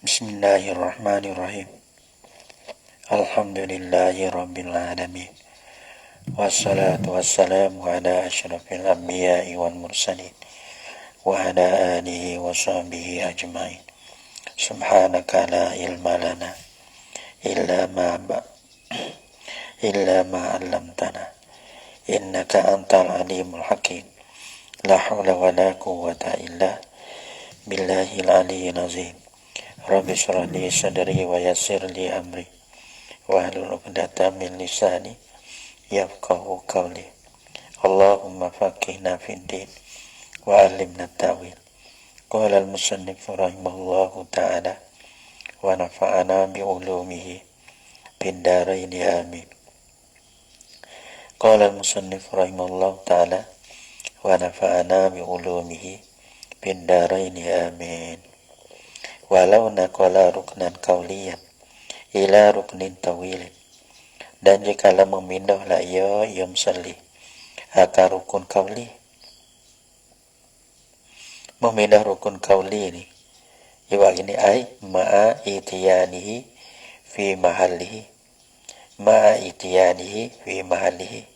Bismillahirrahmanirrahim. Alhamdulillahi rabbil alamin. Wassalatu wassalamu ala asyrafil anbiya'i wal mursalin wa ala alihi wa sahbihi ajma'in. Subhanaka la ilma lana illa ma 'allamtana innaka antal alimul hakim. La haula wa la quwwata illa billahil aliyyil azim. Rabbi shrah li sadri wa yassir li amri wahlul 'uqdatam min lisani yafqahu qawli. Allahumma faqihna fid din wa 'allimna ta'wil. Qala al-musannif rahimahullahu ta'ala wa nafa'ana bi ulumihi fid dharain amin. Qala al-musannif rahimahullahu ta'ala wa nafa'ana bi ulumihi fid dharain amin. Walau naqala ruknan qawliyan ila ruknin tawilin, dan jikalau memindahlah ia musalli akan rukun qawli, memindah rukun qawli ini juga ini ma'a itiyanihi fi mahallihi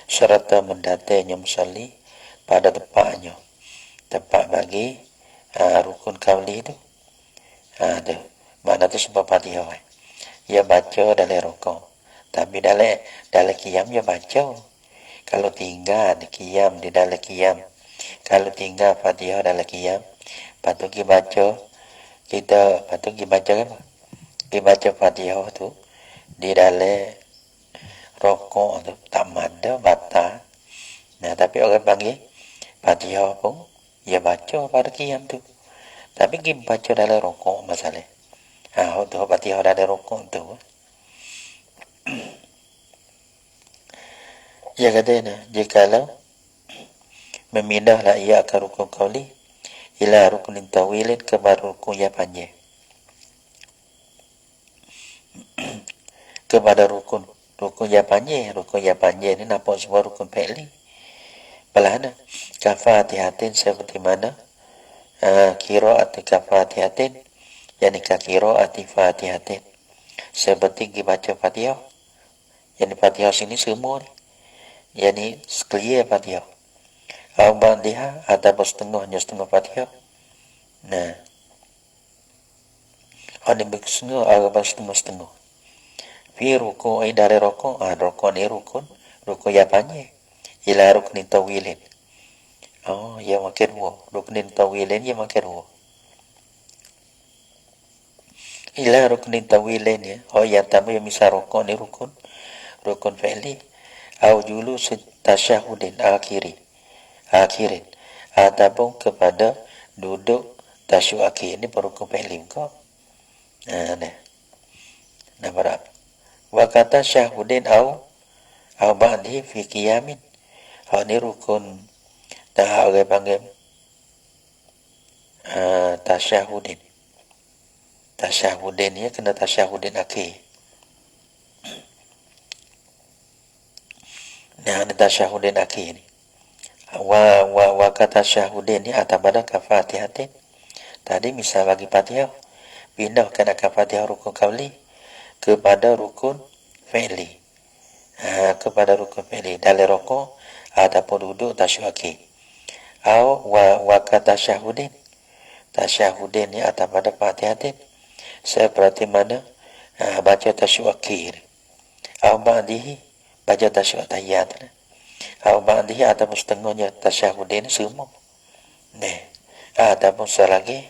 serta mendatangnya musalli pada tempatnya, tempat bagi rukun qawli itu. Mana tu sebab Fatihah. Ya baca dalam rukuk, tapi dalam qiyam ya baca. Kalau tinggal di qiyam, di dalam qiyam, kalau tinggal Fatihah dalam qiyam, patut kita baca, patut kita baca apa? Kita baca Fatihah tu di dalam rukuk tu tamat dah batal. Nah, tapi orang panggil Fatihah pun ya baca pada qiyam tu. Tapi kita baca dalam rukuk masalah. Tu Fatihah dalam rukuk tu. Ya katanya, jikalau memindahlah ia ke rukun qawli ila rukunin tawilin ke rukun yang panjang. Kepada rukun yang panjang ini nampak sebuah rukun fi'li. Pelana kafatihatin seperti mana qiraat kafatihatin, yani qiraat fatihatin, seperti dibaca Fatihah. Yani Fatihah sini semua ni, yani clear Fatihah. Al-Baqarah atau setengah Fatihah. Nah, ada setengah atau setengah. Fi ruku' dari rukun, rukun ni rukun yang panjang. Ila ruknin tawilin. Ya makin dua. Ruknin tawilin ya makin dua. Ila ruknin tawilin ya. Yang tambah yang misal rukun ni rukun fi'li. Au julus tasyahudin akhirin. Ataupun kepada duduk tasyahud akhir. Ini berukun fi'li kau. Nah berapa? Wa kata syahudin au ba'di fi qiyamin. Ini rukun orang panggil tasyahudin ya, kena tasyahudin akhir. Nah, ada tasyahudin akhir ni. Wa kata tasyahudin ni atabada kafatihatin. Tadi misal bagi Fatihah, pindah kena Fatihah rukun qawli kepada rukun fi'li. Kepada rukun fi'li dalam rukuk ataupun duduk tasyahud akhir. Wa kata tasyahudin ni atas pada Fatihatin seperti mana baca tasyahud akhir. Au ba'dihi baca tasyahud tahiyat. Au ba'dihi ataupun setengahnya tasyahudin semua. Nah, ataupun selagi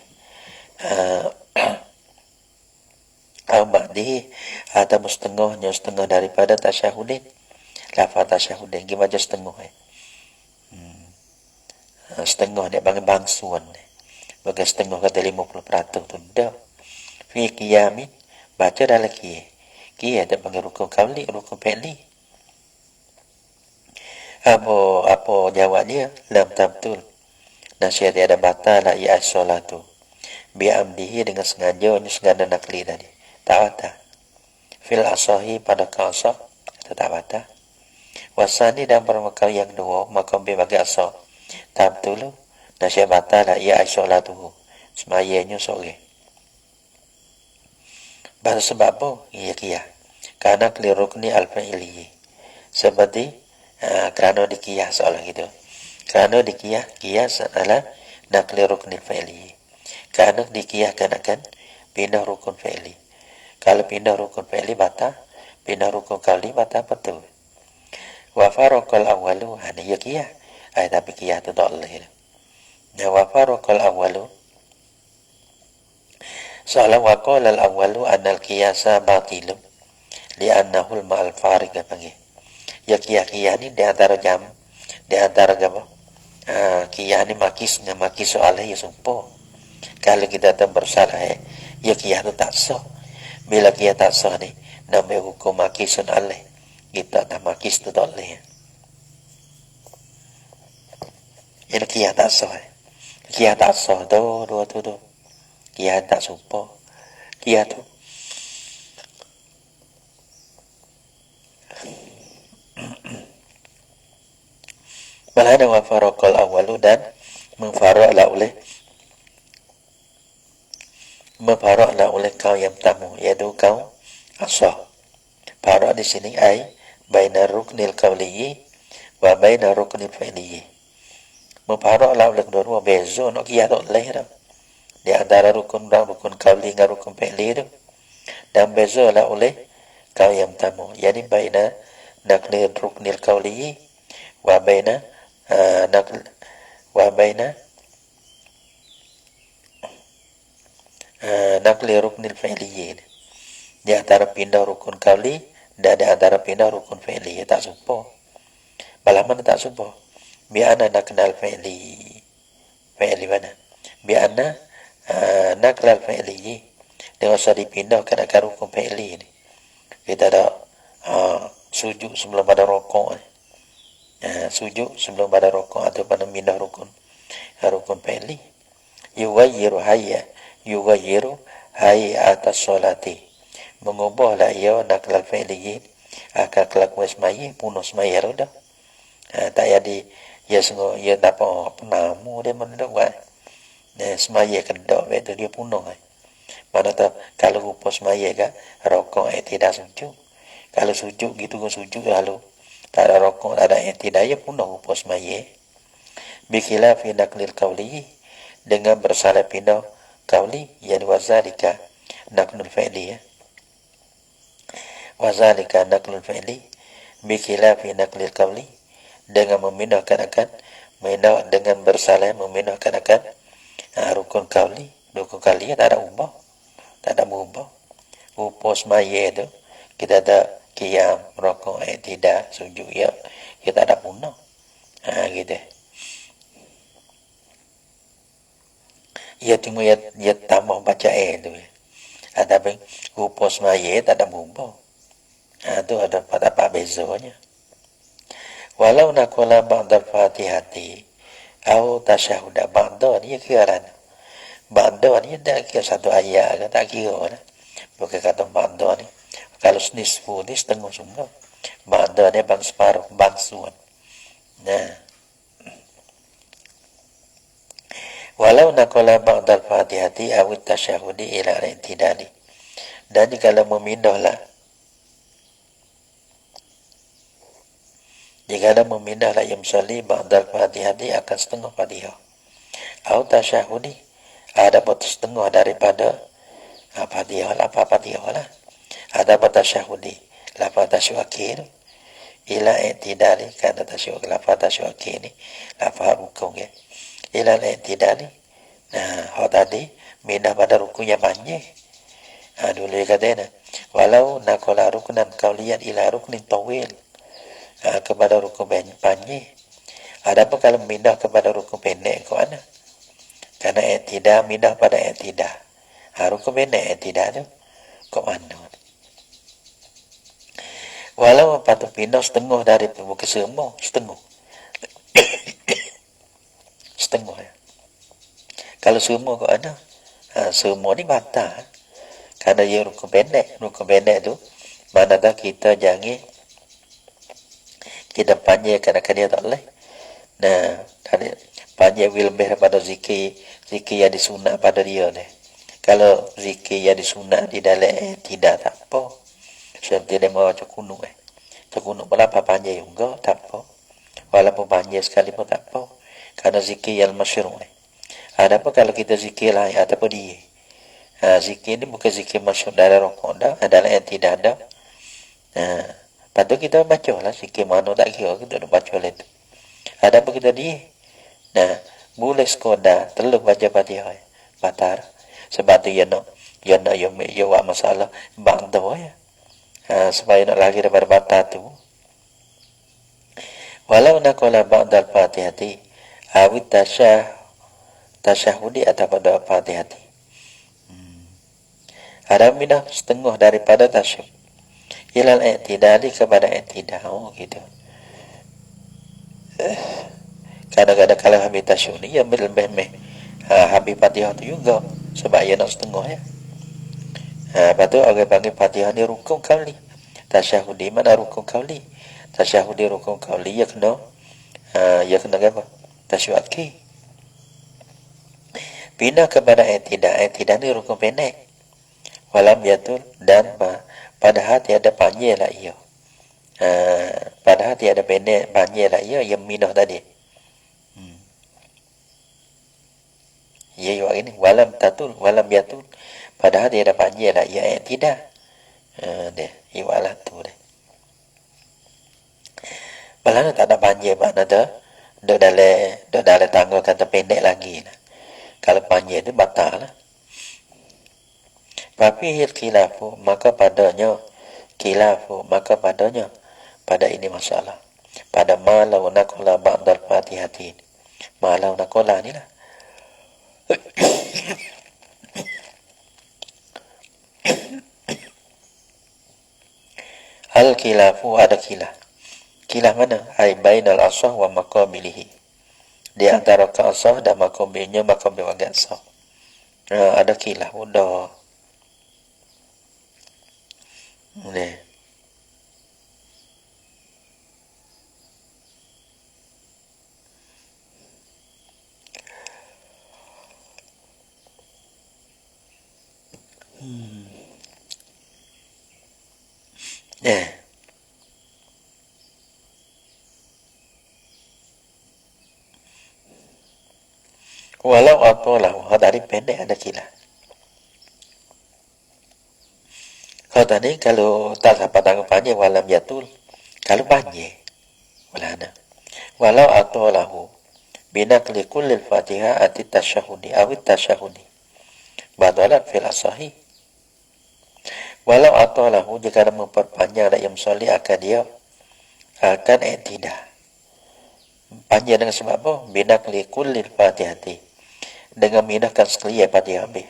au ba'dihi ataupun setengah daripada tasyahudin. Lafaz tasyahudin kita baca setengah. Setengah dia bagi bangsuan. Bagi setengah kata 50% tu dah. Fi qiyamin baca dalam qiyam. Qiyam dia panggil rukun qawli, rukun fi'li. Apa jawab dia? Lam tabtul. Nasihat dia ada batal la ya salatu. Bi amdihi dengan sengajanya segala nakli tadi. Tak batal. Fil asahi pada qasah tak batal. Wasani dan permakal yang dua maka bagi asal. Tak betul nasihat batal lah ia asyolatuhu semayanya sore. Bahasa sebab apa? Ia kiyah. Karena kelirukni al-fa'ili. Seperti kerana dikiyah seolah gitu. Kerana dikiyah, kiyas adalah nakli rukni fa'ili. Kerana dikiyahkan akan pindah rukun fa'ili. Kalau pindah rukun fa'ili bata, pindah rukun kali bata betul. Wa faraqal awwalu hana ya kiyah. Tapi kiyah tu tak boleh. Nah, wa faraqal awwalu soalan wa qala al awwalu anal qiyasa batilun li'annahu al ma'al farig panggil. Ya kiyah ni di antara jam, di antara apa? Kiyah ni maki soalan ya sumpah. Kalau kita tak bersalah, ya kiyah tu tak sah. Bila kiyah tak sah ni, namanya hukum maki sun alih. Kita tak maki tu tak boleh. Ini kiyah tak sah. Kiyah tak sah tu, dua tu. Kiyah tak sumpah. Kiyah tu. Malahana wa faraqal awalu dan memfaraklah oleh kau yang tamu, yaitu kau asah. Farak di sini ai baina ruknil qawliyi wa baina ruknil fi'liyi. Memfaraklah oleh kedua beza nak kiyah tak boleh dah. Di antara rukun qawli dengan rukun fi'li tu. Dan bezalah oleh kau yang tamu. Yani baina naqli ruknil qawliyi wa baina naqli ruknil fi'liyin. Di antara pindah rukun qawli dan di antara pindah rukun fi'li. Tak sumpah. Malah mana tak sumpah? Bi'ana naqnal fi'li. Fi'li mana? Bi'ana naqlal fi'li. Dengan usah dipindahkan akan rukun fi'li ni. Kita ada sujud sebelum pada rokok ni. Sujud sebelum pada rokok atau pada pindah rukun fi'li. Yughayyiru atas solati. Mengubahlah ia naqlal fi'li akan kelakuan semaya punuh semaya dah. Tak jadi ia sungguh ia dapat penamu dia mana buat. Semaya kedok itu dia punuh. Mana tahu kalau rupa semaya kan rokok tidak sujud. Kalau sujud gitu kan sujud lalu tak ada rokok, tak ada tidak ia punuh rupa semaya. Bikhilafi naqlil qawli, dengan bersalah pindah qawli, yani wazalika naqlul fi'li. Wazalika naqlul fi'li bikhilafi naqlil qawli, dengan memindahkan akan dengan bersalah memindahkan akan rukun qawli. Rukun qawli tak ada ubah, tak ada berubah. Rupa semaya tu kita ada qiyam, rokok, tidak sujud ya, kita ada punah. Gitu. Ya cuma ya tambah baca tu. Tapi rupa semaya tak ada berubah. Tu ada apa bezanya. Walau naqala ba'dal fatihati au tasyahuda ba'da ni kira. Ba'da ni tak kira satu ayat, tak kira lah. Bukan kata ba'da ni. Kalau nisfu ni setengah semua. Ba'da ni bang separuh, bangsuan. Nah. Walau naqala ba'dal fatihati au tasyahudi ila al-i'tidali. Dan jika memindahlah yang musalli ba'dal fatihati akan setengah fatihah. Au tasyahudi ada putus setengah daripada fatihah lah, fatihah lah. Ada tasyahudi lafaz tasyahud akhir ila i'tidali, kata tasyahud lafaz tasyahud akhir ni lafaz rukun ya. Ila i'tidali. Nah, hak tadi mindah pada rukun yang panjang. Dulu dia kata walau naqala ruknan qawliyan ila ruknin tawil. Kepada rukun panjang. Adapun kalau mindah kepada rukun pendek ke mana? Karena i'tidal mindah pada i'tidal. Rukun pendek i'tidal tu ke mana? Walau patut pindah setengah dari bukan semua, setengah. Setengah ya. Kalau semua kau ada, semua ni batal. Karena dia rukun pendek tu, mana dah kita jangan kita panjangkan akan dia tak boleh. Nah, panjang lebih daripada zikir yang disunat pada dia ni. Kalau zikir yang disunat di dalam tidak tak apa. Seperti dia mau cekunu cekunu berapa panjang juga tak apa. Walaupun panjang sekali pun tak apa. Karena zikir yang masyhur Ada apa kalau kita zikir lain ataupun dia. Zikir ini bukan zikir masyhur dari rokok dah, adalah yang tidak ada. Patut kita baca lah zikir mana tak kira kita nak baca lah itu. Ada apa kita dia. Nah, boleh sekolah terlalu baca Fatihah. Batar. Sebab tu ya nak ya buat masalah bantu ya. Supaya nak lagi daripada batar tu. Walau nak kola ba'dal Fatihati awit tasyahudi atau pada Fatihati. Ada minah setengah daripada tasyahud. Ilal i'tidali kepada i'tidal. Gitu. Kadang-kadang kalau habis tasyahud ni ya lebih habis Fatihah tu juga. Sebab ia nak setengah ya. Lepas tu orang panggil Fatihah ni rukun kauli. Tasyahudi mana rukun kauli? Tasyahudi rukun kauli ya kena apa? Tasyahud akhir. Pindah kepada i'tidal ni rukun pendek. Walam yatul dan padahal tiada panjang lah ia. Padahal tiada pendek panjang lah ia yang minah tadi. Ya ini walam yatul padahal tiada panjang lah ia tidak. Dia iwalah tu deh. Balana tak ada panjang mana dah. Dah dalam tangga kata pendek lagi lah. Kalau panjang itu batal lah. Tapi khilafu maka padanya pada ini masalah. Pada malau nakola ba'dal Fatihati. Malau nakola ni lah. Al khilafu ada khilaf. Khilaf mana? Ai bainal asah wa maqabilihi. Di antara asah dan maqabilnya maqabil wa asah. Ada khilaf udah. Ni. Walau atolahu dari pendek ada khilaf. Kalau tadi kalau tak dapat tanggapannya walam yatul, kalau panjang, walau atolahu binakli kullil Fatihah ati tasyahudi awit tasyahudi badalat fil asahi. Walau atolahu jika memperpanjang dan yang solih akan dia akan tidak panjang dengan sebab apa? Binakli kullil Fatihati dengan minahkan sekalian Fatihah habis.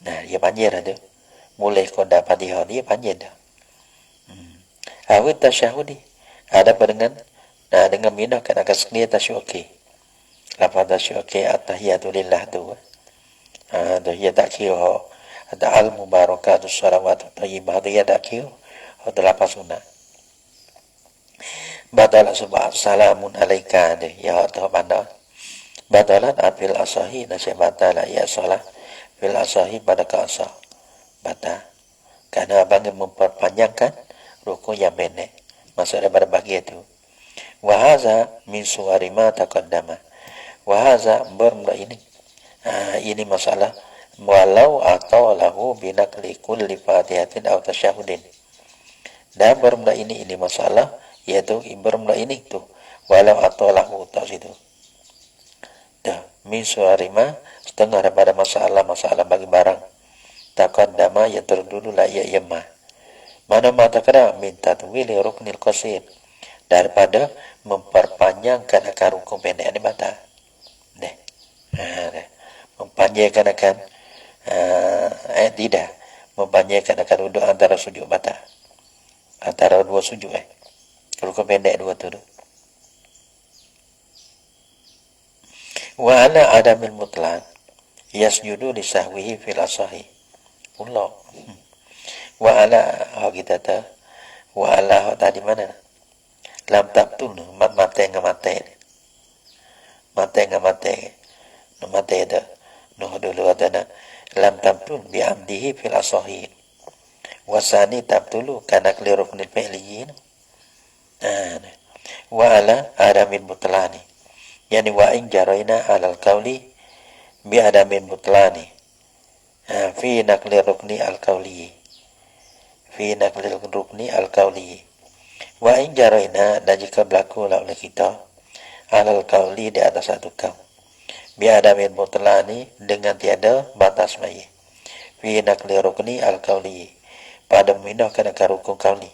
Nah, dia panjang dah tu. Mulai koda Fatihah dia panjang dah. Awit tasyahudi ada dengan minahkan akan sekalian tasyahud okey. Lafaz tasyahud okey at-tahiyatu lillah tu. Dia tak kira ada al-mubarakatus salawatut thayyibah dia tak kira. Ada lafaz sunat. Badalah sebab salamun alaika dia ya atau mana. Badalan afil asahi nasib batala ya salah fil asahi pada kasah batal karena abang memperpanjangkan rukun yang pendek maksud daripada bahagian itu. Wahaza min suwari ma taqaddama. Wahaza bermula ini ini masalah walau atau lahu binakli kulli fatihatin aw tasyahudin. Dan bermula ini masalah yaitu bermula ini tu walau atau lahu tak situ. Min suarima setengah daripada masalah bagi barang taqaddama yang terdulu la ya yamma. Mana mata kena minta tuwili ruknil qasir daripada memperpanjangkan akan rukun pendek ini batal. Mempanjangkan akan tidak mempanjangkan akan duduk antara sujud batal. Antara dua sujud rukun pendek dua tu. Wa ala adamil mutlaq yasjudu li sahwihi fil asahi. Allah. Wa ala kita ta wa ala tadi mana? Lam tabtul mate no mate dah. No dulu ada lam tabtul bi'amdihi fil asahi wasani tabtulu kana li ruknil fi'liyin wa ala adamin butlani yani wa in jaraina alal qawli bi adamin butlani fi naqli rukni al qawli fi naqli rukni al qawli wa in jaraina, dan jika berlaku oleh kita alal qawli di atas satu kaul bi adamin butlani dengan tiada batas mai fi naqli rukni al qawli pada memindahkan akar rukun qawli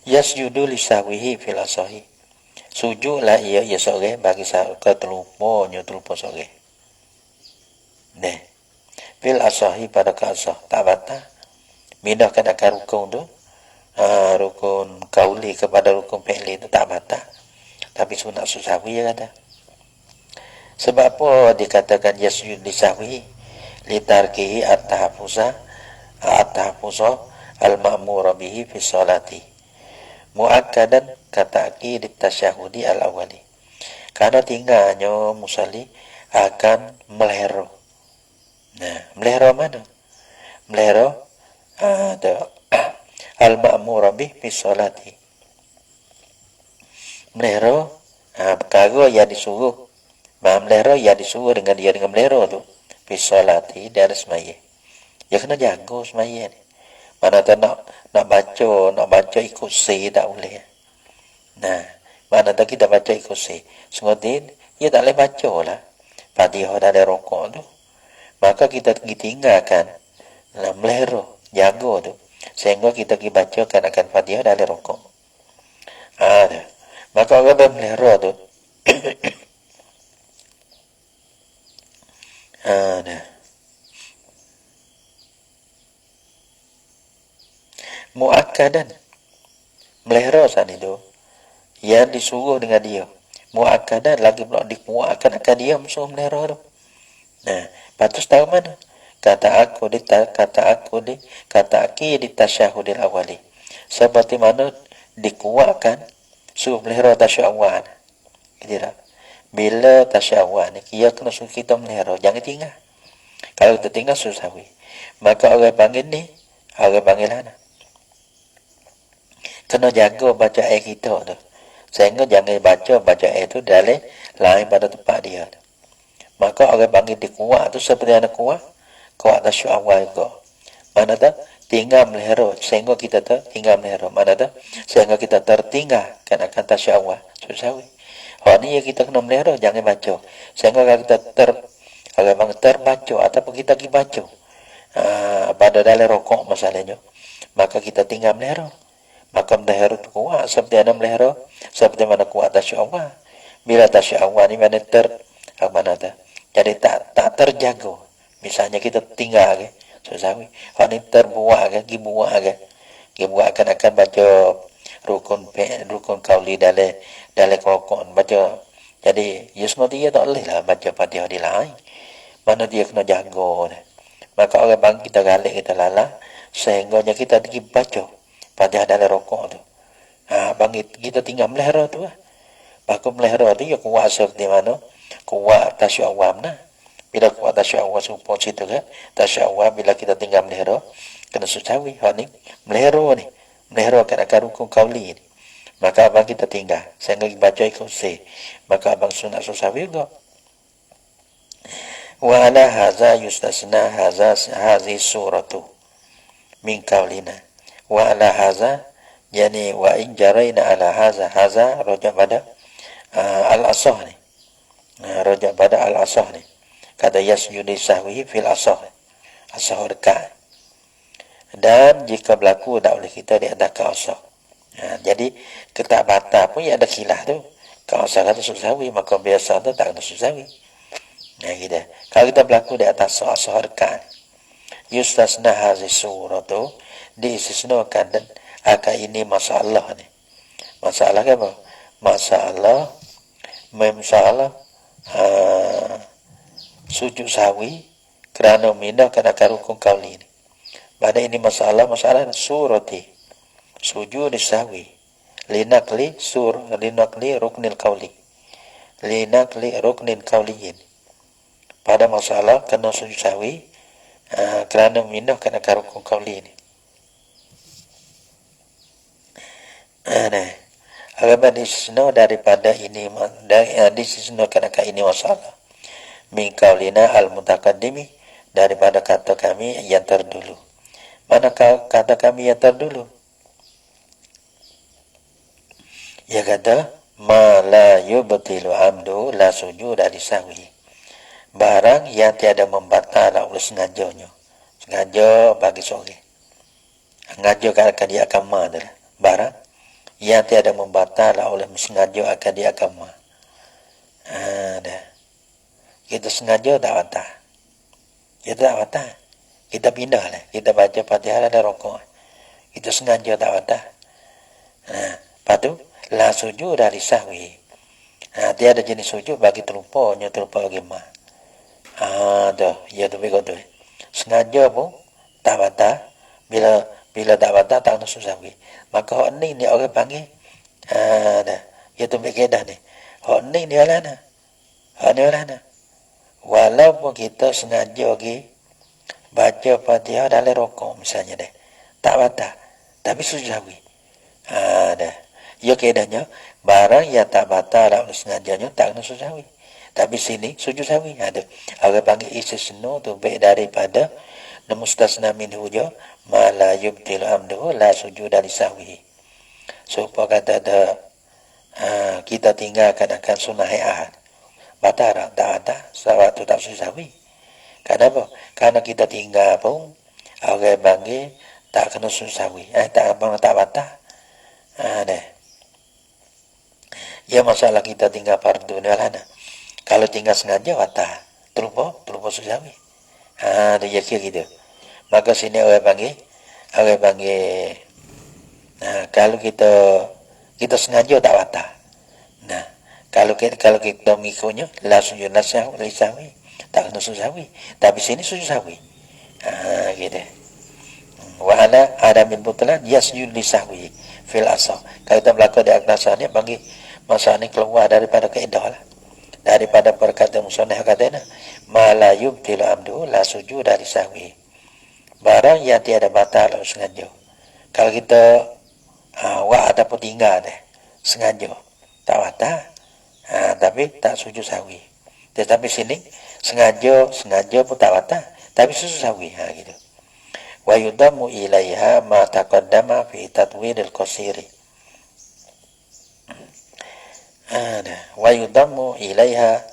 yasjudu lisahwihi fil asahi sujud lah ia sore bagi ke terlupa sore fil asahi pada ke asah tak batal mindahkan akar rukun tu rukun kauli kepada rukun fi'li itu tak batal tapi sunat sahwi ya kata. Sebab apa dikatakan yasjud lisahwi litarkihi at-tahaffuza al-ma'mura bihi fi sholati muakkadan kata'ki ditasyahudi al-awwali karena tinggalnya musalli akan melehero. Nah, melehero mana? Melehero ada al-ma'mura bihi fi sholati melehero perkara yang disuruh melehero yang disuruh dengan dia dengan melehero tu fi sholati dan semaya ya kena jaga semaya ni. Mana tak nak baca ikut si tak boleh. Nah, mana tak kita baca ikut si. Sengotin, ia tak boleh baca lah. Fatihah dari rokok tu. Maka kita tinggalkan melehero, jaga tu. Sehingga kita bacakan akan Fatihah dari rokok. Maka orang melehero tu. Muakkadan melehera saat itu yang disuruh dengan dia muakkadan lagi pula dimuakkan akan dia musuh melehera tu. Nah, patut tahu mana kata aki di tasyahudil awali seperti mana dikuatkan suruh melehera tasyahud awal gitu. Bila tasyahud awal ni ia kena suruh kita melehera, jangan tinggal. Kalau kita tinggal susah maka orang panggil ni orang panggil mana kena jaga baca ayat kita tu. Sehingga jangan baca ayat tu dalil lain pada tempat dia tu. Maka orang panggil dia kuat tu seperti anak kuat tasyuk awal juga. Mana tu? Tinggal melehera. Sehingga kita tinggal melehera. Mana tu? Sehingga kita tertinggal kan akan tasyuk awal. Susah weh. Ni yang kita kena melehera, jangan baca. Sehingga kalau kita terbaca ataupun kita pergi baca pada dalil rokok masalahnya. Maka kita tinggal melehera. Maka melehera itu kuat seperti mana melehera seperti mana kuat tasyuk awal. Bila tasyuk awal ni mana jadi tak terjaga. Misalnya kita tinggal ke susah ni terbuat ke dibuatkan akan baca rukun kauli dalil rokok baca. Jadi dia tak boleh lah baca Fatihah di lain. Mana dia kena jaga. Maka orang bang kita galik kita lala sehingga kita pergi baca Fatihah dalam rokok tu. Bangit kita tinggal melehera tu lah. Maka melehera tu ya kuat seperti mana? Kuat tasyuk awam nah. Bila kuat tasyuk awam support situ kan. Tasyuk awam bila kita tinggal melehera kena sucawi. Ni melehera ni. Melehera kan akan rukun kauli ni. Maka abang kita tinggal. Sehingga baca ikut si. Maka abang sunat sucawi juga. Wa ala haza yustasna hazi suratu min kaulina. Wa ala haza yani wa in jaraina ala haza rojak pada al-asah ni rojak pada al-asah ni kata yasjudi sahwi fil asah dekat dan jika berlaku tak oleh kita di atas asah. Jadi ketak batal pun ya ada khilaf tu kalau asah kata sahwi maka biasa tu tak ada sahwi. Gitu. Kalau kita berlaku di atas asah dekat yustasna hazi suratu diistisnakan dan akan ini masalah ni. Masalah apa? Masalah sujud sahwi kerana memindahkan akar rukun kauli ni. Pada ini masalah surati sujud sahwi linakli ruknil kauli linakli ruknin kauliyin. Pada masalah kena sujud sahwi kerana memindahkan akar rukun kauli ini. Nah, agama disisno daripada ini disisnokan akar ini masalah. Min kaulina al-mutaqaddimi, daripada kata kami yang terdulu. Mana kata kami yang terdulu? Ya kata ma la yubtilu amdu la sujuda lisahwi. Barang yang tiada membatalkan oleh sengajanya. Sengaja bagi sore. Sengaja akan dia akan ma adalah barang yang tiada membatalkan oleh sengaja akan dia akan ma. Dah. Kita sengaja tak batal. Kita tak batal. Kita pindah lah. Kita baca Fatihah ada rokok. Kita sengaja tak batal. Lepas tu la sujud dari sahwi. Tiada jenis sujud bagi terlupa, nya terlupa bagi ma. Dah, ya tu begitu. Sengaja pun tak batal. Bila tak batal tak nak sahwi. Maka hak ni orang panggil dah. Ya tu begitu dah ni. Hak ni lah nah. Hak ni lah nah. Walaupun kita sengaja lagi baca Fatihah dalam rokok misalnya deh, tak batal, tapi sujud sahwi. Dah. Ya keadaannya barang yang tak batal dalam sengajanya tak kena sujud sahwi. Tapi sini sujud sahwi ada. Orang panggil istisna tu baik daripada mustasna minhu jo ma la yubtilu amduhu la sujud dari sahwi. Supaya kata ada kita tinggalkan akan sunnah ahad. Batal tak ada sewaktu tak sujud sahwi. Kenapa? Karena kita tinggal pun orang panggil tak kena sujud sahwi. Tak batal. Dah. Ya masalah kita tinggal fardu ni lah. Kalau tinggal sengaja batal. Terlupa sujud sahwi. Dia kira gitu. Maka sini orang panggil kalau kita sengaja tak batal. Nah, kalau kita mengikutnya la sujud sahwi, tak kena sujud sahwi. Tapi sini sujud sahwi. Gitu. Wa ala adamin butlan yasjud li sahwi fil asah. Kalau kita berlaku di aknasa ni bagi masalah ni keluar daripada kaedah lah. Daripada perkataan musannaf katanya ma la yubtilu amdu la sujud dari sahwi. Barang yang tiada batal sengaja. Kalau kita ataupun tinggal deh sengaja tak batal, tapi tak sujud sahwi. Tetapi sini sengaja pun tak batal, tapi sujud sahwi. Gitu. Wa yudamu ilaiha ma taqaddama fi tatwilil qasiri. Wa yudamu ilaiha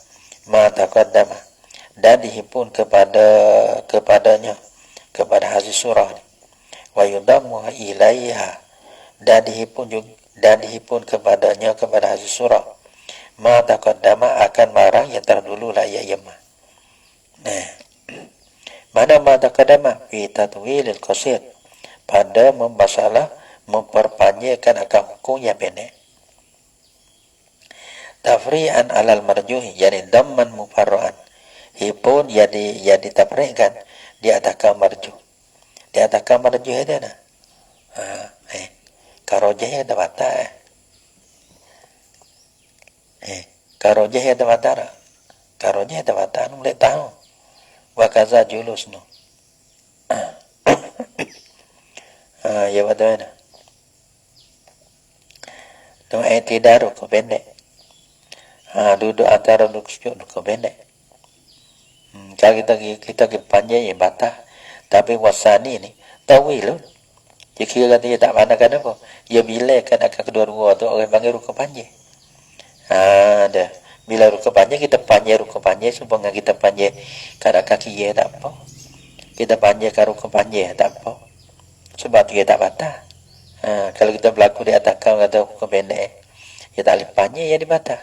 ma taqaddama, dan dihimpun kepadanya kepada hadis surah. Wa yudamu ilaiha, dan dihimpun kepadanya kepada hadis surah. Ma taqaddama akan barang yang terdahulu la ya yamma. Mana ma taqaddama fi tatwilil qasir, pada masalah memperpanjangkan akan hukum yang pendek. Tafri'an alal marjuhi, yani damman mufarra'an, hipun yang ditafri'kan di atas marjuh. Di atas marjuh itu nah. Karojah ada batal. Karojah ada batal. Karojah ada batal, boleh tahu. Wa kaza julus no. Ya bagaimana? Tu tidak rukuk pendek. Duduk antara duduk sujud rukuk pendek. Kalau kita panjang ya batal. Tapi wasani ni tawil. Dia kira kata dia tak pandangkan apa. Dia bilaikan akan kedua-dua tu orang panggil rukuk panjang. Dah. Bila rukuk panjang, kita panjang rukuk panjang supaya kita panjang kat kaki dia tak apa. Kita panjang kat rukuk panjang tak apa. Sebab tu dia tak batal. Kalau kita berlaku di atas kau kata rukuk pendek, dia tak boleh panjang, dia dibatal.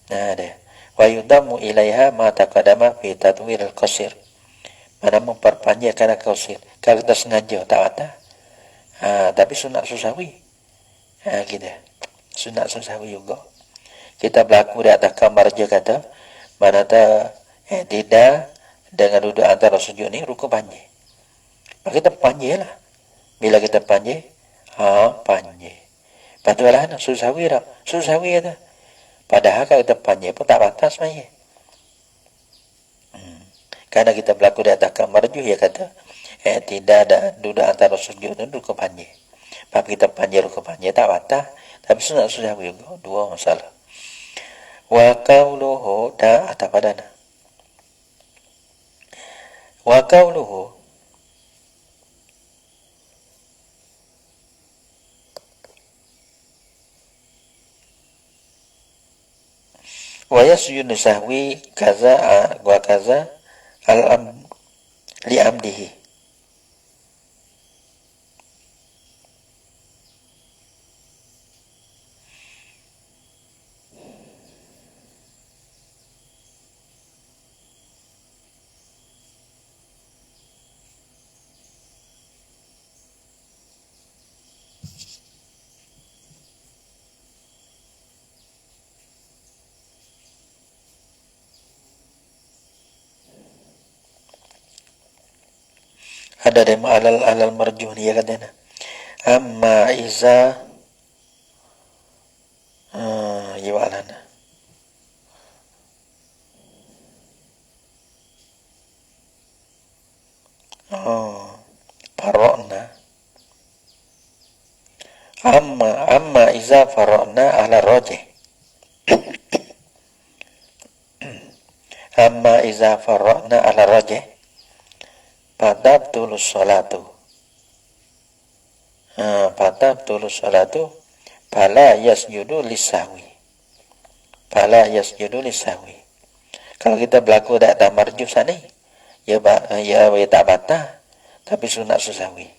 Dah. Wa yudamu ilaiha ma taqaddama fi tatwilil qasir. Mana memperpanjangkan qasir. Kalau kita sengaja tak batal. Tapi sunat susawi. Gitu. Sunat susawi juga. Kita berlaku di atas kamar je kata, mana tak tidak dengan duduk antara sujud ni rukuk panjang. Maka kita panjang lah. Bila kita panjang, panjang. Lepas tu lah, susawi dah. Susawi dah. Padahal kalau kita panjang pun tak batas sebenarnya. Karena kita berlaku di atas marju, ya kata tidak ada duduk antara sujud dan duduk panjang. Tapi kita panjang duduk panjang tak batas. Tapi sunat susah juga dua masalah. Wa qauluhu da atau padana. Wa qauluhu wa yasjudu sahwi kaza wa kaza al-am li amdihi. Ada demo alal marjuh ni ya katanya. Amma iza yiwalana. Farokna. Amma iza farokna ala rojih. Amma iza farokna ala rojih. Fatabtulu sholatu. Fatabtulu sholatu. Fala yasjudu lisahwi. Fala yasjudu lisahwi. Kalau kita berlaku tak marjuh sana, ya tak batah, tapi sunat susahwi.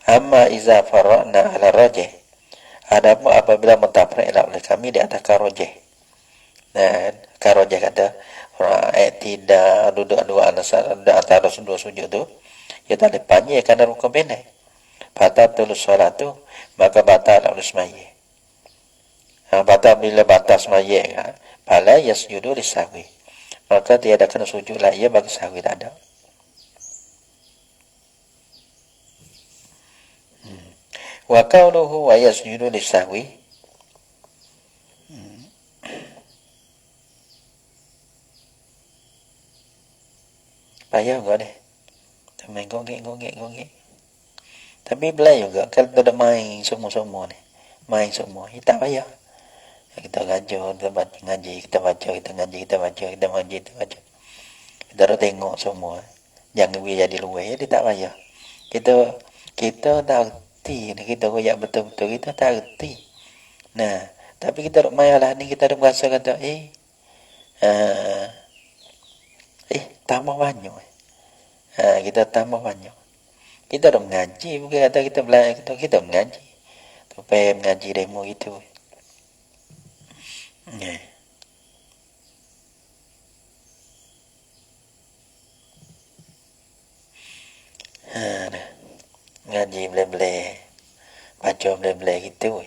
Amma iza farrakna ala rajih. Adapun apabila mentaprak oleh kami di atas karojih. Nah, karojih kata tidak duduk dua antara dua sujud tu, ya tak lepasnya kerana rukun pendek. Fatabtulu sholatu, maka batal oleh semaya. Batal bila batal semaya, fala yasjudu lisahwi. Maka tiada kena sujud lah ia bagi sahwi tak ada. Wa qauluhu wa yasjudu lisahwi. Payah enggak deh. Main gongek. Tapi belai juga kalau tidak main semua ni. Main semua, kita payah. Kita ngajar, kita baca ngaji, kita baca, kita ngaji, kita baca, kita ngaji, kita baca. Kita harus tengok semua. Jangan biar jadi luar, dia tak payah. Kita tak erti, kita koyak betul-betul, kita tak erti. Nah, tapi kita duk main lah ni, kita duk merasa kata, tambah banyak. Kita tambah banyak. Kita duk mengaji, bukan kata kita belajar, kita mengaji. Supaya mengaji demo gitu. Ngaji bele-bele, baca bele-bele gitu.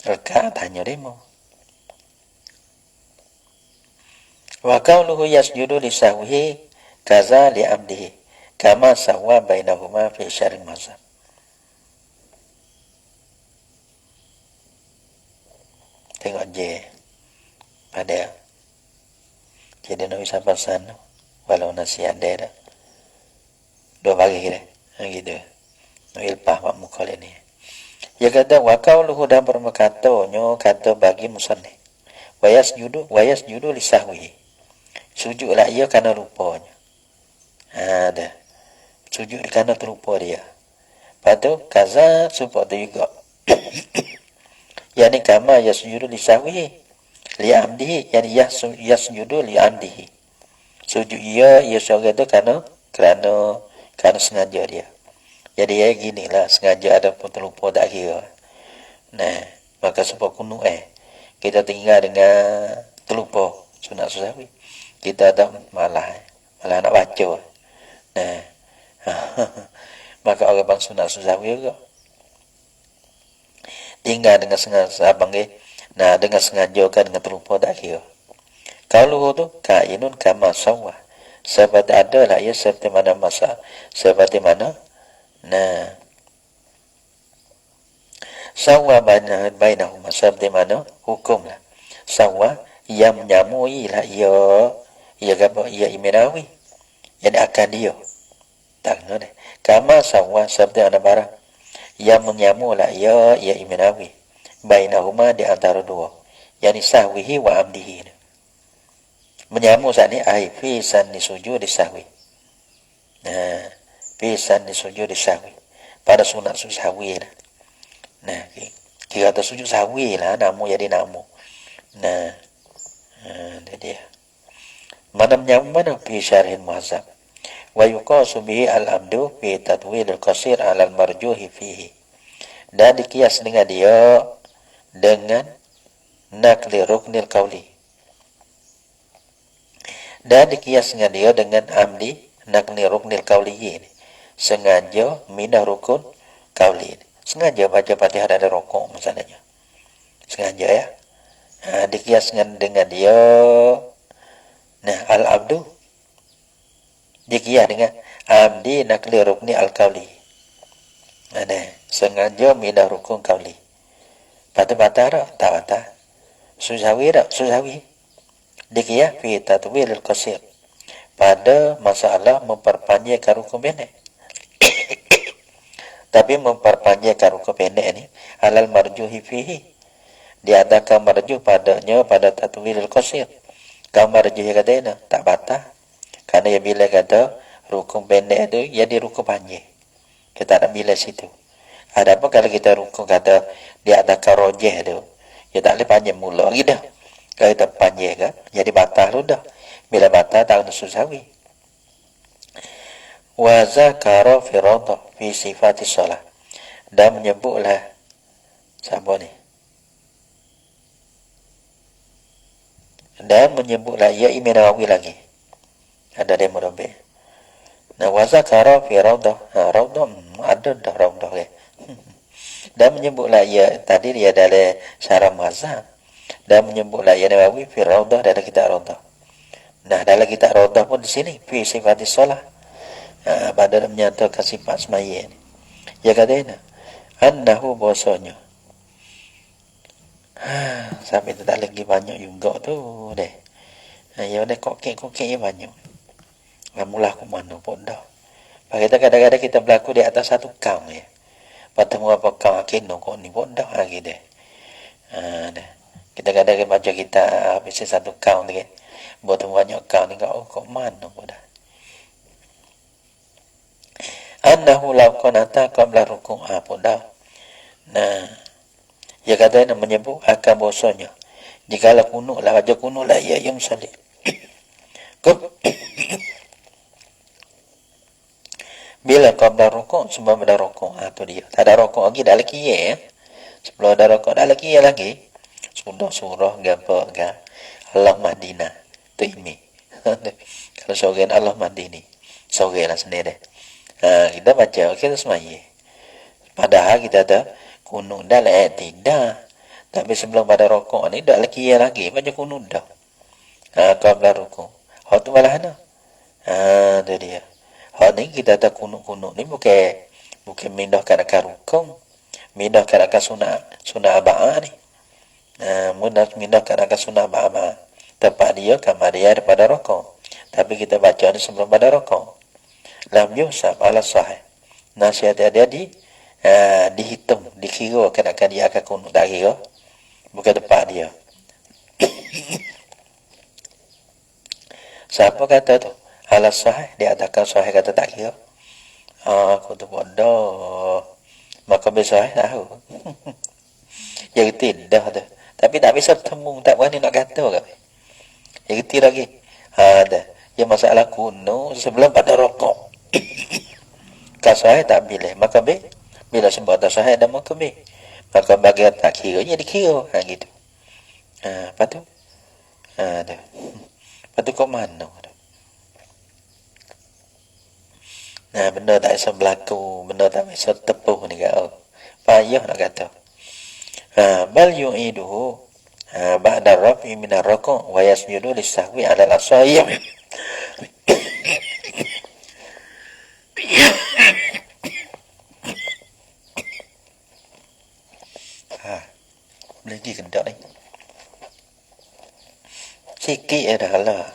Reka tanya demo. Wa qauluhu yasjudu li sahwihi kaza li amdihi kama sawwa bainahuma fi syar'il mazhab. Tengok je pada jadi nak bisa pesan walau nasi ada dua bagi kita gitu ilpah mak mukal ini ya kata wa qauluhu dan bermakatonyo kata bagi musannif wayas judu lisahwi sujudlah ia kerana lupanya ada sujud kerana terlupa dia patu kaza support juga yani kama yasjudu lisahwi li amdihi yani yasjudu li amdihi sujud ia seorang itu kerana sengaja dia. Jadi ya ginilah sengaja ada pun terlupa tak kira. Nah, maka sebab kuno kita tinggal dengan terlupa sunat susawi. Kita tak malah nak baca. Nah, maka orang bang sunat susawi juga tinggal dengan sengaja abang nah dengan sengaja kan dengan terlupa tak kira. Kalau tu kainun kama sawah seperti ada lah ya seperti mana masa seperti mana nah sawah bainahuma seperti mana hukum lah sawa ia menyamui lah ia gapa ia imenawi yang akan dia tak no deh kama sawa sabda anabara ia menyamu lah ia imenawi bainahuma di antara dua yani sahwihi wa amdihi menyamu saat ni ai fi sanni sujud sahwi nah fi sanni sujud sahwi pada sunat sujud sahwi nah kira tu sujud sahwi lah namu jadi namu nah itu dia mana menyamu mana fi syarhin muhazzab wa yuqasu bihi al-amdu fi tatwil al-qasir ala al-marjuhi fihi dan dikias dengan dia dengan nakli ruknil qawli dan dikias dengan dia dengan amdi nakli ruknil qawli ini sengaja minah rukun qawli sengaja baca Fatihah ada rokok misalnya sengaja ya dikias dengan dia nah al-abdu dikias dengan amdi nakli rukni al-qawli ada sengaja minah rukun qawli bata-bata tak bata susawi tak susawi dikias fi tatwil al-qasir pada masalah memperpanjangkan rukun pendek tapi memperpanjangkan rukun pendek ni halal marjuhi fihi diadakan marjuh padanya pada tatwil al-qasir kalau marjuh katanya tak bata karena bila kata rukun pendek tu jadi rukun panjang kita nak bila situ ada apa kalau kita rukun kata diadakan rojeh tu ya tak boleh panjang mula lagi dah kalau kita panjang kan jadi batal tu dah bila batal tak kena susawi wa zakara fi radah fi sifati salat dan menyebutlah siapa ni dan menyebutlah ya Imam Nawawi lagi ada demo dobe nah wa zakara fi radah radah ada dah radah ya dan menyebutlah ya tadi dia dalam syarah mazhab dan menyebutlah ya Nawawi fi radah dalam kitab radah nah dalam kitab radah pun di sini fi sifati salat pada menyatakan sifat semaya ni ya katanya annahu bahasanya sampai tu tak lagi banyak juga tu deh ya udah kokek ya banyak ngamulah ke mana pun dah kita kadang-kadang kita berlaku di atas satu kaum ya patemu apa kaum akhirnya kok ni pun dah lagi deh kita kadang-kadang baca kita habis satu kaum ni buat banyak kaum ni kok mana pun dah annahu law qanata qabla ruku'ah pun dah nah dia kata nak menyebut akan bahasanya jikalau kunut lah baca kunut lah ya yang salih bila qabla ruku' sebelum ada ruku' tu dia tak ada ruku' lagi dah lagi ya sebelum ada ruku' dah lagi ya lagi sudah surah gapa ga Allah Madinah tu ini kalau seorang Allah Madini seorang lah sendiri kita baca kita semaya padahal kita ada kunut dah lah tidak tapi sebelum pada rokok ni dah lagi ya lagi baca kunut dah qabla rukuk tu malah ada tu dia ni kita ada kunut ni bukan mindahkan akan rukuk mindahkan akan sunat aba'ah ni mindahkan akan sunat aba'ah tempat dia kamar dia daripada rokok tapi kita baca ni sebelum pada rokok lam yusab ala sahih nasihat dia dihitung dikira akan dia akan kunut tak kira bukan tempat dia siapa kata tu ala sahih dia adakan sahih kata tak kira aku tu bodoh maka besar tahu yang tidak tu tapi tak bisa temu tak berani nak kata kan yang ketiga lagi ada yang masalah kunut sebelum pada rokok kasih tak boleh maka bila sebab tak sahih dan maka maka bagian tak kiranya dikira gitu lepas tu lepas tu kok mana nah benda tak bisa berlaku benda tak bisa tepuh ni kau payah nak kata bal yu'iduhu ba'da rafi min ar-ruku' wa yasjudu lis-sahwi 'ala al-asayyi lagi kendak ni Baki adalah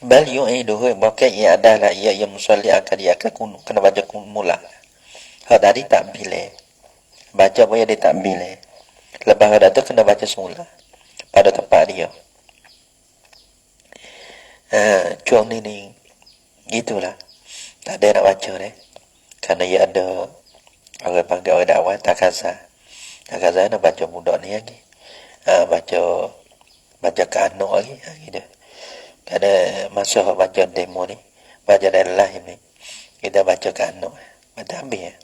bal yu'iduhu baki ia adalah ia yang musalli akan dia akan kena baca mula. Ha tadi tak bila. Baca boleh dia tak bila. Lepas dah tu kena baca semula pada tempat dia. Cuang ni gitulah. Tak ada nak baca deh. Kerana ia ada orang panggil orang dakwah takaza. Takaza nak baca budak ni lagi. Baca ke anak lagi gitu. Kerana masa baca demo ni, baca dari live ni, kita baca ke anak. Baca habis.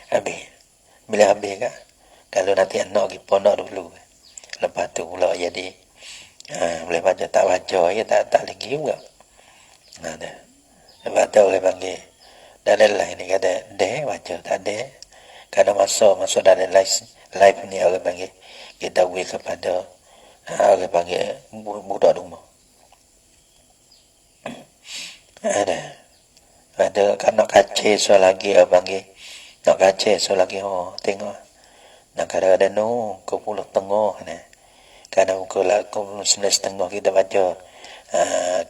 Habis. Bila habis kan, kalau nanti anak pergi pondok dulu. Lepas tu pula jadi boleh baca tak baca ya tak lagi juga. Ada. Lepas tu orang panggil dari live ni kata deh baca tak deh. Kerana masa dari live ni orang panggil kita beri kepada orang panggil budak rumah. Ada kan nak kacau so lagi orang panggil nak kacau so lagi tengok nak kadang-kadang kau puluh tengah ni kadang kau 9:30 kita baca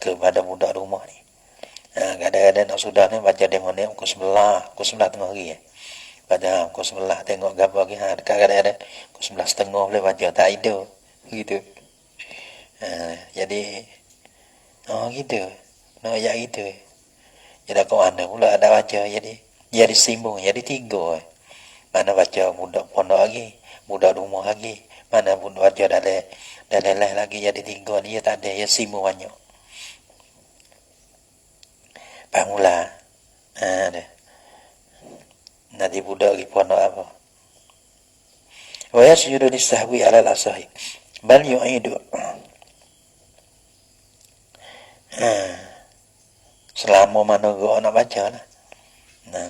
kepada budak rumah ni. Kadang-kadang nak sudah ni baca demo ni pukul 11 tengah hari pada pukul 11 tengok gambar lagi kadang-kadang pukul 11:30 boleh baca tak hidup gitu. Jadi gitu nak ya gitu. Jadi kau anda pula ada baca jadi simbung jadi 3 mana baca budak pondok lagi budak rumah lagi mana pun baca dari lain lagi jadi 3 dia tak ada ya simbung banyak pamula ada nanti budak lagi pondok apa wa yasjudu lisahwi ala al-asahi bal yu'idu selama mana gua nak baca lah.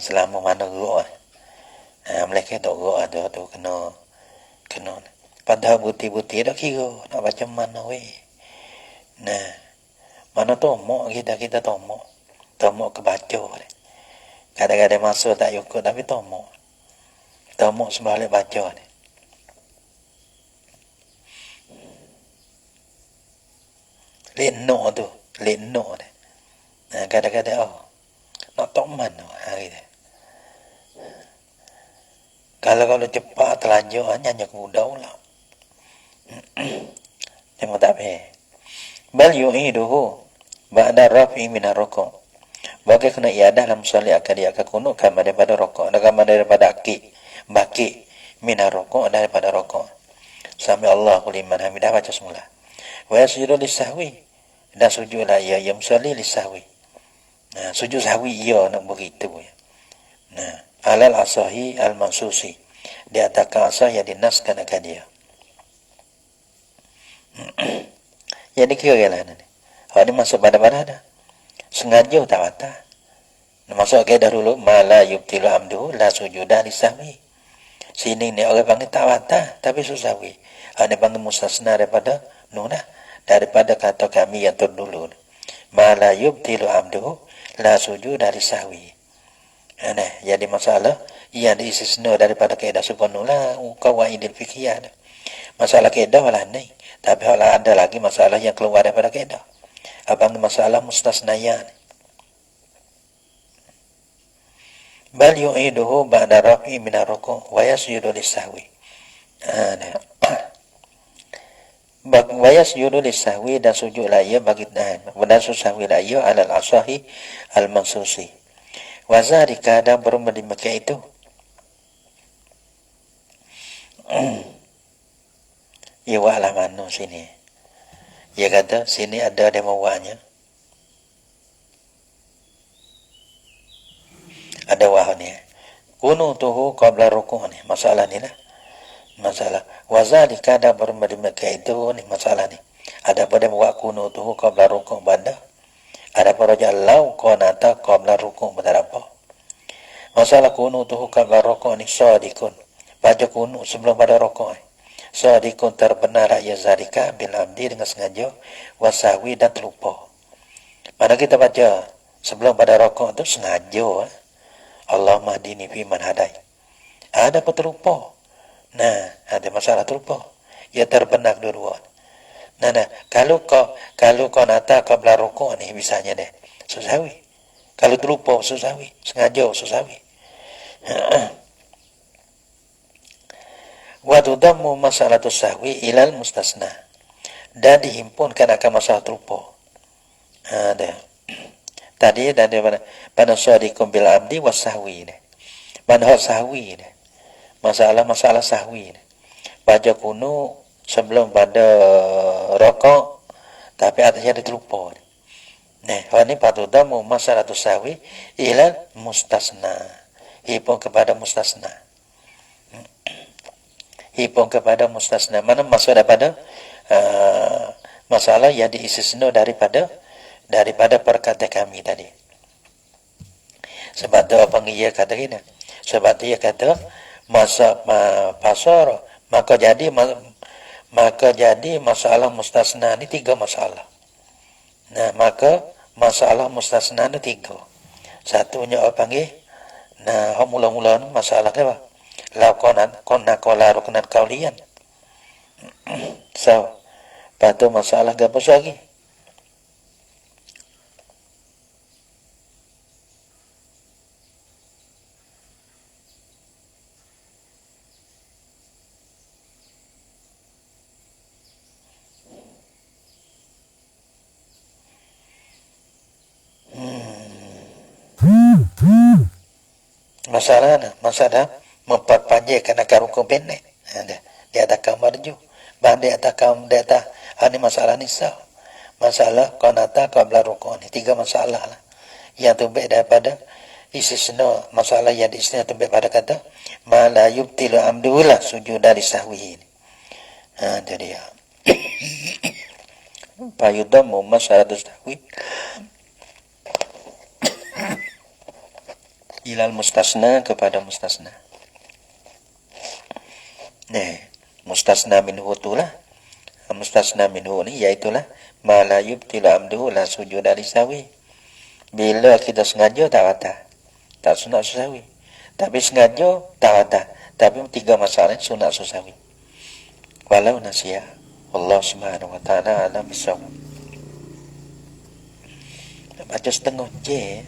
Selama mana gua mereka tak gua ada tu kena pada buti-buti dah kira nak baca mana weh. Mana tomok kita tomok ke baca kadang-kadang masuk tak ikut tapi tomok sebalik baca ni. Leno ni. Kadang-kadang nak tok mana gitu. Kalau cepat terlanjur nyanyi mudah pula. Tengok tak apa. Bal yu'iduhu ba'da rafi min ar-ruku'. Bagi kena ia dalam solat akan dia akan kunut kama daripada rukuk, kama daripada baki min ar-ruku' daripada rukuk. Sami Allahu liman hamidah baca semula. Wa yasjudu lis-sahwi dan sujudlah ia yang musalli lis-sahwi. Sujud sahwi ia nak begitu ya. Alal asahi al-mansusi di atas asah yang dinaskan akan dia. Jadi kira lah ni. Hak ni masuk pada dah. Sengaja tak batal. Masuk kaedah dulu mala yubtilu amdu la sujuda lisahwi. Sini ni orang panggil tak batal tapi susahwi. Hak ni panggil mustasna daripada daripada kata kami yang terdulu. Mala yubtilu amdu la sujuda lisahwi. Jadi masalah yang diistisna daripada kaedah subhanallah qawaidil fiqhiyah. Masalah kaedah lah ni. Tapi ada lagi masalah yang keluar daripada kaedah. Abang masalah mustasnayat. Bal yu'iduhu ba'da rafi min ar-ruku' wa yasjudu lis-sahwi. Wa yasjudu lis-sahwi dan sujudlah ia bagi dan sahwi la ia alal asahi al-mansusi. Wa zalika dan berumadi Mekah itu. Ya wa'ala manu sini. Ya kata sini ada demawanya. Ada wah ni. Kunutuhu qabla ruku' ni. Masalah ni lah. Masalah. Wa zalika dan berumadi Mekah itu ni masalah ni. Ada pada wa kunutuhu qabla ruku' banda. Ada pada jallau qanata qabla ruku' betul apa? Masalah kunutuhu qabla ruku' ni sadikun. Baca kunut sebelum pada ruku' ni. Sadikun terbenar ya zalika bil amdi dengan sengaja wasahwi dan terlupa. Mana kita baca sebelum pada rukuk tu sengaja Allahumma hdini fi man hadai. Ada apa terlupa? Nah, ada masalah terlupa. Ya terbenak duluan. Nah, kalau kau nata kau belaroko nih misalnya deh, susawi. Kalau terlupa susawi, sengaja susawi. Wa tudammu masalatu sahwi ilal mustasna. Dan dihimpunkan akan masalah terlupa. Ada. Tadi dari pada sadiqum bil abdi was sahwi. Manhaj sahwi. Masalah-masalah sahwi. Baca kuno sebelum pada rokok, tapi atasnya diterlupa. Nah, ini patudamu masalah sahwi ilal mustasna. Himpun kepada mustasna. Himpun kepada mustasna. Mana masuk daripada masalah yang diistisna daripada perkata kami tadi. Sebab tu apa dia kata gini? Sebab dia kata pasar maka jadi masalah mustasna ni 3 masalah. Nah, maka masalah mustasna ni 3. Satunya apa panggil? Nah, mula-mula masalah apa? Kona kola ruknan kaulian. So, patu masalah gabus lagi. Masalah memperpanjangkan akar hukum pendek. Dia ada kamar ju. Dia ada ini masalah nisa. Masalah konata qabla rukun. 3 masalah lah. Yang tumbek daripada istisna. Masalah yang istisna tumbek pada kata ma la yubtilu amdulah sujud dari sahwi. Jadi ya. Payudamu masalah sahwi ilal mustasna kepada mustasna. Nah, mustasna minhu itulah. Mustasna minhu ni iaitulah ma la yubtilu amduhu la sujud dari sawi. Bila kita sengaja tak sunat susawi. Tapi sengaja tak. Tapi 3 masalah sunat susawi. Walau nasiya. Allah Subhanahu wa taala alam bisawab. Baca setengah je.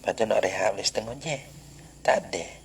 Baca nak rehat boleh setengah je. Tak ada.